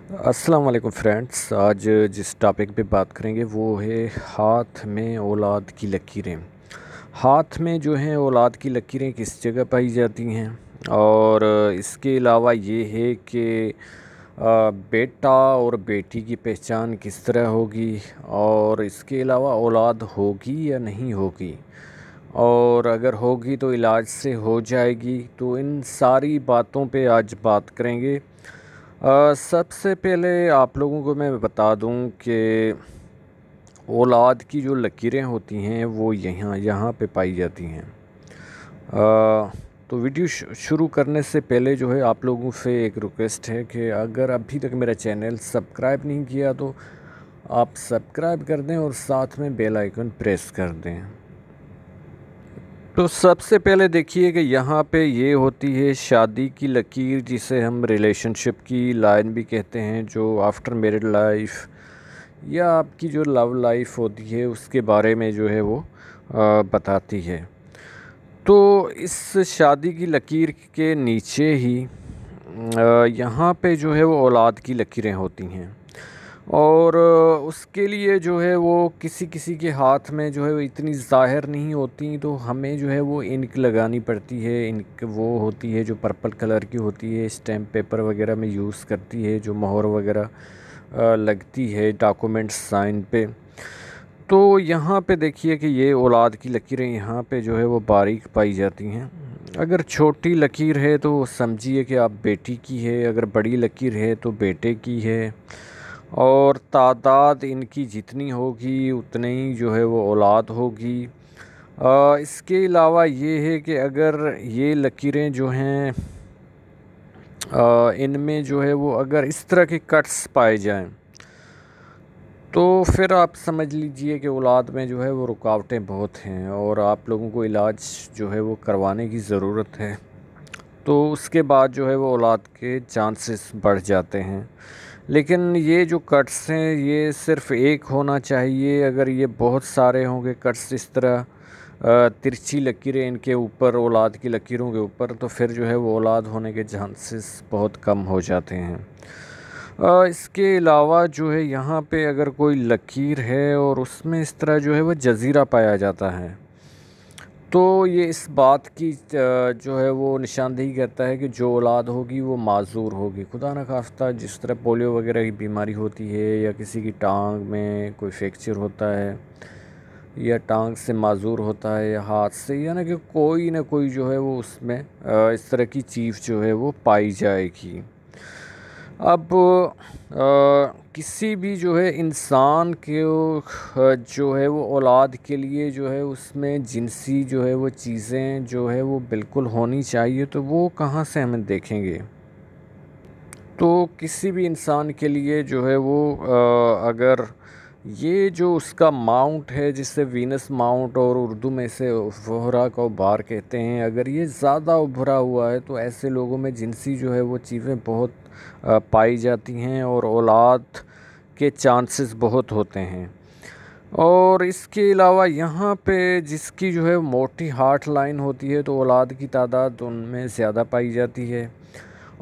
अस्सलाम वालेकुम फ्रेंड्स। आज जिस टॉपिक पे बात करेंगे वो है हाथ में औलाद की लकीरें। हाथ में जो हैं औलाद की लकीरें किस जगह पाई जाती हैं, और इसके अलावा ये है कि बेटा और बेटी की पहचान किस तरह होगी, और इसके अलावा औलाद होगी या नहीं होगी, और अगर होगी तो इलाज से हो जाएगी। तो इन सारी बातों पे आज बात करेंगे। सबसे पहले आप लोगों को मैं बता दूं कि औलाद की जो लकीरें होती हैं वो यहाँ यहाँ पे पाई जाती हैं। तो वीडियो शुरू करने से पहले जो है आप लोगों से एक रिक्वेस्ट है कि अगर अभी तक मेरा चैनल सब्सक्राइब नहीं किया तो आप सब्सक्राइब कर दें और साथ में बेल आइकन प्रेस कर दें। तो सबसे पहले देखिए कि यहाँ पे ये होती है शादी की लकीर, जिसे हम रिलेशनशिप की लाइन भी कहते हैं, जो आफ्टर मैरिड लाइफ या आपकी जो लव लाइफ होती है उसके बारे में जो है वो बताती है। तो इस शादी की लकीर के नीचे ही यहाँ पे जो है वो औलाद की लकीरें होती हैं, और उसके लिए जो है वो किसी किसी के हाथ में जो है वो इतनी ज़ाहिर नहीं होती, तो हमें जो है वो इंक लगानी पड़ती है। इंक वो होती है जो पर्पल कलर की होती है, स्टैम्प पेपर वगैरह में यूज़ करती है, जो मोहर वगैरह लगती है डॉक्यूमेंट्स साइन पे। तो यहाँ पे देखिए कि ये औलाद की लकीरें यहाँ पे जो है वो बारीक पाई जाती हैं। अगर छोटी लकीर है तो समझिए कि आप बेटी की है, अगर बड़ी लकीर है तो बेटे की है, और तादाद इनकी जितनी होगी उतनी ही जो है वो औलाद होगी। इसके अलावा ये है कि अगर ये लकीरें जो हैं इनमें जो है वो अगर इस तरह के कट्स पाए जाएं तो फिर आप समझ लीजिए कि औलाद में जो है वो रुकावटें बहुत हैं और आप लोगों को इलाज जो है वो करवाने की ज़रूरत है। तो उसके बाद जो है वो औलाद के चांसेस बढ़ जाते हैं। लेकिन ये जो कट्स हैं ये सिर्फ़ एक होना चाहिए। अगर ये बहुत सारे होंगे कट्स इस तरह तिरछी लकीरें इनके ऊपर, औलाद की लकीरों के ऊपर, तो फिर जो है वो औलाद होने के चांसेस बहुत कम हो जाते हैं। इसके अलावा जो है यहाँ पे अगर कोई लकीर है और उसमें इस तरह जो है वो जज़ीरा पाया जाता है, तो ये इस बात की जो है वो निशानदेही करता है कि जो औलाद होगी वो माजूर होगी। खुदा न खास्ता जिस तरह पोलियो वगैरह की बीमारी होती है, या किसी की टांग में कोई फ्रैक्चर होता है, या टांग से माजूर होता है, या हाथ से, यानी कि कोई ना कोई जो है वो उसमें इस तरह की चीज़ जो है वो पाई जाएगी। अब किसी भी जो है इंसान के जो है वो औलाद के लिए जो है उसमें जिनसी जो है वो चीज़ें जो है वो बिल्कुल होनी चाहिए, तो वो कहाँ से हमें देखेंगे। तो किसी भी इंसान के लिए जो है वो अगर ये जो उसका माउंट है, जिसे वीनस माउंट और उर्दू में इसे ज़ोहरा का उभार कहते हैं, अगर ये ज़्यादा उभरा हुआ है तो ऐसे लोगों में जिनसी जो है वो चीज़ें बहुत पाई जाती हैं और औलाद के चांसेस बहुत होते हैं। और इसके अलावा यहाँ पे जिसकी जो है मोटी हार्ट लाइन होती है तो औलाद की तादाद उनमें ज़्यादा पाई जाती है।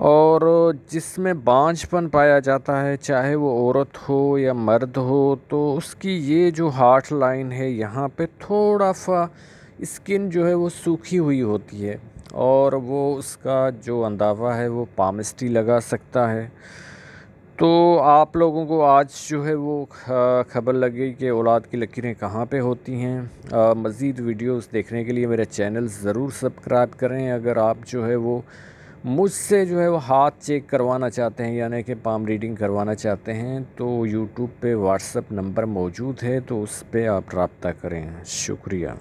और जिसमें बांझपन पाया जाता है, चाहे वो औरत हो या मर्द हो, तो उसकी ये जो हार्ट लाइन है यहाँ पे थोड़ा सा स्किन जो है वो सूखी हुई होती है, और वो उसका जो अंदाज़ा है वो पामिस्ट्री लगा सकता है। तो आप लोगों को आज जो है वो खबर लगी कि औलाद की लकीरें कहाँ पे होती हैं। मज़ीद वीडियोस देखने के लिए मेरा चैनल ज़रूर सब्सक्राइब करें। अगर आप जो है वो मुझसे जो है वो हाथ चेक करवाना चाहते हैं, यानी कि पाम रीडिंग करवाना चाहते हैं, तो यूट्यूब पे व्हाट्सएप नंबर मौजूद है, तो उस पर आप रब्ता करें। शुक्रिया।